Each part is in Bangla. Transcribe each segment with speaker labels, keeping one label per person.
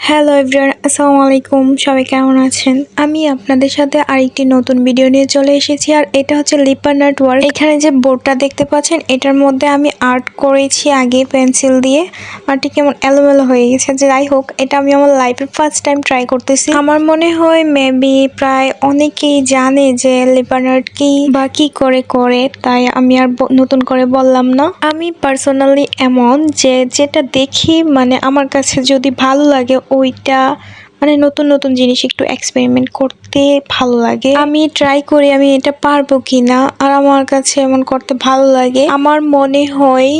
Speaker 1: হ্যালো এভরিওয়ান, আসসালামু আলাইকুম। সবাই কেমন আছেন? আমি আপনাদের সাথে আরেকটি নতুন ভিডিও নিয়ে চলে এসেছি। আর এটা হচ্ছে লিপার নাট ওয়ার্ক। এখানে যে বোর্ডটা দেখতে পাচ্ছেন, এটার মধ্যে আমি আর্ট করেছি আগে পেন্সিল দিয়ে। আর্টটি কেমন এলোমেলো হয়ে গেছে। যাই হোক, এটা আমি আমার লাইফের ফার্স্ট টাইম ট্রাই করতেছি। আমার মনে হয় মেবি প্রায় অনেকেই জানে যে লিপার নাট কি বা কি করে, তাই আমি আর নতুন করে বললাম না। আমি পার্সোনালি এমন যে যেটা দেখি মানে আমার কাছে যদি ভালো লাগে ওইটা মানে নতুন নতুন জিনিস একটু এক্সপেরিমেন্ট করতে ভালো লাগে। আমি ট্রাই করি আমি এটা পারবো কিনা, আর আমার কাছে এমন করতে ভালো লাগে। আমার মনে হয়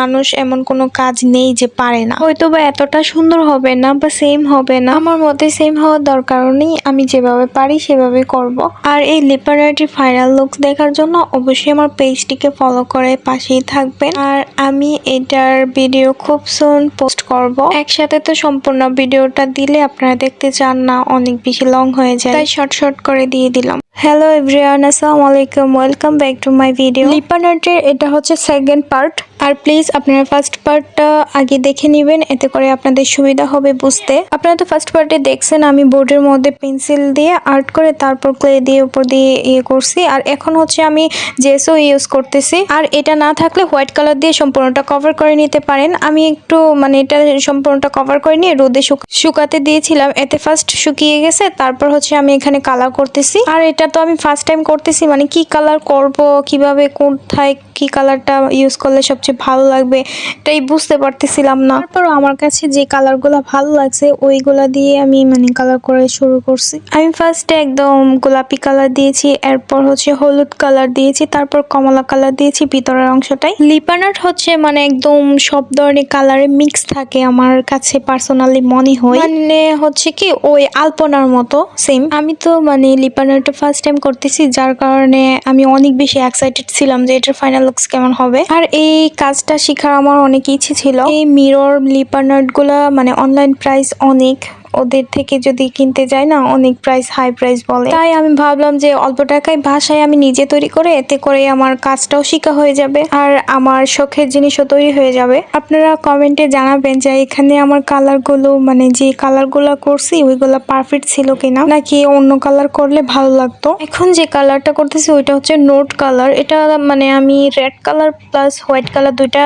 Speaker 1: মানুষ এমন কোনো কাজ নেই যে পারে না। হয়তো বা এতটা সুন্দর হবে না বা সেম হবে না, আমার মতে সেম হওয়ার দরকার নেই। আমি যেভাবে পারি সেভাবে করব। আর এই লিপার আর্টের ফাইনাল লুক দেখার জন্য অবশ্যই আমার পেজটিকে ফলো করে পাশেই থাকবেন। আর আমি এটার ভিডিও খুব সুন পোস্ট করব। একসাথে তো সম্পূর্ণ ভিডিওটা দিলে আপনারা দেখতে চান না, অনেক বেশি লং হয়ে যায়, তাই শর্ট করে দিয়ে দিলাম। হ্যালো এভরিওয়ান, আসসালামু আলাইকুম, welcome back to my video. Leper আর্টের এটা হচ্ছে সেকেন্ড পার্ট। আর প্লিজ আপনারা ফার্স্ট পার্টটা আগে দেখে নেবেন, এতে করে আপনাদের সুবিধা হবে বুঝতে। আপনারা তো ফার্স্ট পার্টে দেখছেন আমি বোর্ডের মধ্যে পেন্সিল দিয়ে আর্ট করে তারপর ক্লে দিয়ে উপর দিয়ে ইয়ে করছি। আর এখন হচ্ছে আমি জেসও ইউজ করতেছি। আর এটা না থাকলে হোয়াইট কালার দিয়ে সম্পূর্ণটা কভার করে নিতে পারেন। আমি একটু মানে এটা সম্পূর্ণটা কভার করে নিয়ে রোদে শুকাতে দিয়েছিলাম, এতে ফার্স্ট শুকিয়ে গেছে। তারপর হচ্ছে আমি এখানে কালার করতেছি। আর এটা তো আমি ফার্স্ট টাইম করতেছি, মানে কি কালার করব, কিভাবে কোথায় কি কালারটা ইউজ করলে সবচেয়ে ভালো লাগবে এটাই বুঝতে পারতেছিলাম না। তারপরও আমার কাছে যে কালারগুলো ভালো লাগছে ওইগুলা দিয়ে আমি মানে কালার করে শুরু করছি। আমি ফার্স্টে একদম গোলাপি কালার দিয়েছি, এরপর হচ্ছে হলুদ কালার দিয়েছি, তারপর কমলা কালার দিয়েছি ভিতরের অংশটাই। লিপার আর্ট হচ্ছে মানে একদম সব ধরনের কালারে মিক্স থাকে আমার কাছে পার্সোনালি মনে হয়। মানে হচ্ছে কি ওই আলপনার মতো সেম। আমি তো মানে লিপার আর্টটা ফার্স্ট টাইম করতেছি, যার কারণে আমি অনেক বেশি এক্সাইটেড ছিলাম যে এটার ফাইনাল লুকস কেমন হবে। আর এই কাজটা শেখার আমার অনেক ইচ্ছে ছিল। এই মিরর লিপার আর্ট গুলা মানে অনলাইন প্রাইস অনেক, ওদের থেকে যদি কিনতে যাই না অনেক প্রাইস হাই প্রাইস বলে। তাই আমি ভাবলাম যে অল্প টাকায় বাসায় আমি নিজে তৈরি করে, এতে করে আমার কাজটাও শিখা হয়ে যাবে আর আমার শখের জিনিসও তৈরি হয়ে যাবে। আপনারা কমেন্টে জানাবেন যে এখানে আমার কালারগুলো মানে যে কালারগুলো করছি ওইগুলো পারফেক্ট ছিল কিনা, নাকি অন্য কালার করলে ভালো লাগতো। এখন যে কালারটা করতেছি ওইটা হচ্ছে নোট কালার। এটা মানে আমি red colour plus white colour দুইটা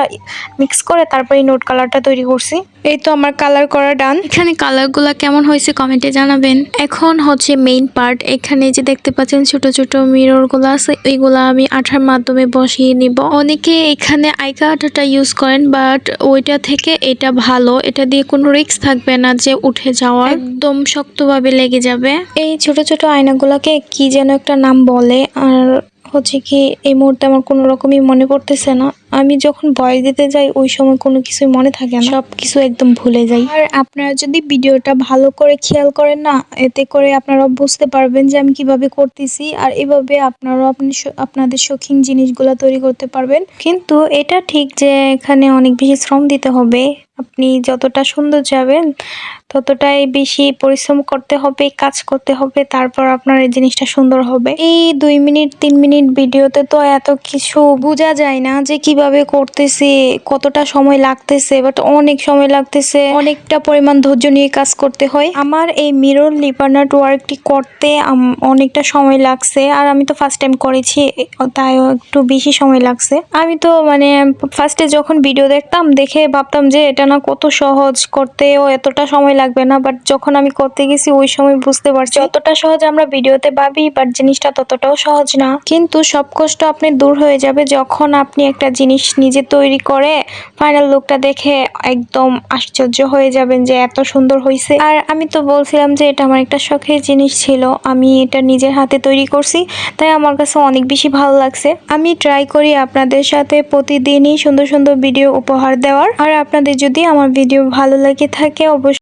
Speaker 1: মিক্স করে তারপরে নোট কালারটা তৈরি করছি। এই তো আমার কালার করা ডান। এখানে কালারগুলো কেমন হয়েছে কমেন্টে জানাবেন। এখন হচ্ছে মেইন পার্ট। এখানে যে দেখতে পাচ্ছেন ছোট ছোট মিরর গুলো আছে, ওইগুলা আমি আঠার মাধ্যমে বসিয়ে নিব। অনেকে এখানে আইকা আঠাটা ইউজ করেন, বাট ওইটা থেকে এটা ভালো। এটা দিয়ে কোনো রিস্ক থাকবে না যে উঠে যাওয়ার, একদম শক্তভাবে লেগে যাবে। এই ছোট ছোট আয়নাগুলোকে কি যেন একটা নাম বলে, আর হচ্ছে কি এই মুহূর্তে আমার কোনো রকমই মনে পড়তেছে না। আমি যখন ভয়েস দিতে যাই ওই সময় কোনো কিছুই মনে থাকে না, সব কিছু একদম ভুলে যাই। আর আপনারা যদি ভিডিওটা ভালো করে খেয়াল করেন না, এতে করে আপনারা বুঝতে পারবেন যে আমি কিভাবে করতেছি। আর এভাবে আপনারাও আপনাদের শৌখিন জিনিসগুলো তৈরি করতে পারবেন। কিন্তু এটা ঠিক যে এখানে অনেক বেশি শ্রম দিতে হবে। আপনি যতটা সুন্দর যাবেন ততটাই বেশি পরিশ্রম করতে হবে, কাজ করতে হবে, তারপর আপনার এই জিনিসটা সুন্দর হবে। এই 2 মিনিট 3 মিনিট ভিডিওতে তো এত কিছু বোঝা যায় না যে কিভাবে করতেছি, কতটা সময় লাগতেছে, বাট অনেক সময় লাগতেছে, অনেকটা পরিমাণ ধৈর্য নিয়ে কাজ করতে হয়। আমার এই মিরর লিপার আর্ট ওয়ার্কটি করতে অনেকটা সময় লাগছে। আর আমি তো ফার্স্ট টাইম করেছি, তাই একটু বেশি সময় লাগছে। আমি তো মানে ফার্স্টে যখন ভিডিও দেখতাম দেখে ভাবতাম যে এটা না কত সহজ, করতেও এতটা সময় লাগবে না, বাট যখন আমি করতে গেছি ওই সময় বুঝতে পারছি যতটা সহজ আমরা ভিডিওতে ভাবি, বাট জিনিসটা ততটাও সহজ না। কিন্তু সব কষ্ট আপনি দূর হয়ে যাবে যখন আপনি একটা জিনিস নিজে তৈরি করে ফাইনাল লুকটা দেখে একদম আশ্চর্য হয়ে যাবেন যে এত সুন্দর হয়েছে। আর আমি তো বলছিলাম যে এটা আমার একটা শখের জিনিস ছিল, আমি এটা নিজের হাতে তৈরি করছি, তাই আমার কাছে অনেক বেশি ভালো লাগছে। আমি ট্রাই করি আপনাদের সাথে প্রতিদিনই সুন্দর সুন্দর ভিডিও উপহার দেওয়ার। আর আপনাদের যদি আমার ভিডিও ভালো লাগে থাকে অবশ্যই